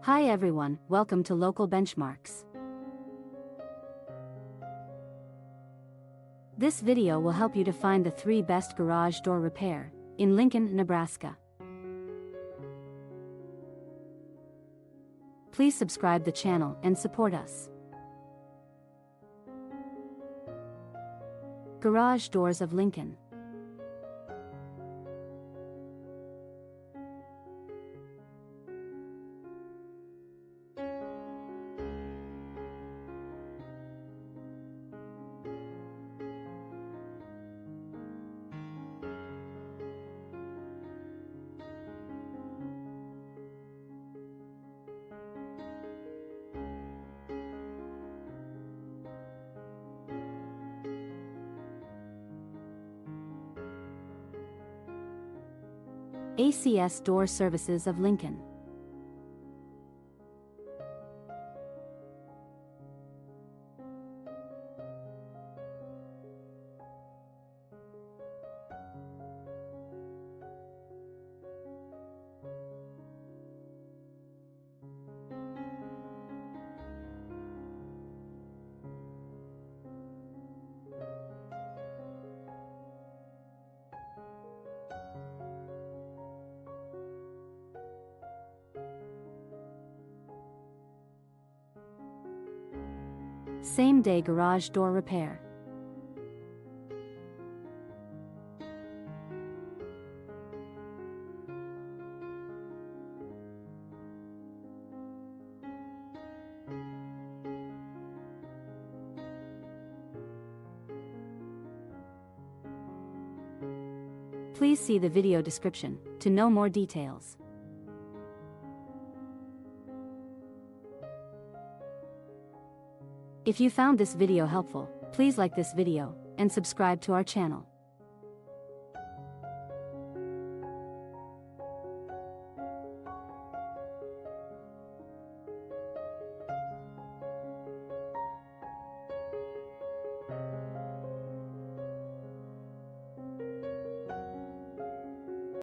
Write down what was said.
Hi everyone, welcome to Local Benchmarks. This video will help you to find the 3 best garage door repair in Lincoln, Nebraska. Please subscribe the channel and support us. Garage doors of Lincoln. ACS Door Services of Lincoln. Same-day garage door repair. Please see the video description to know more details. If you found this video helpful, please like this video and subscribe to our channel.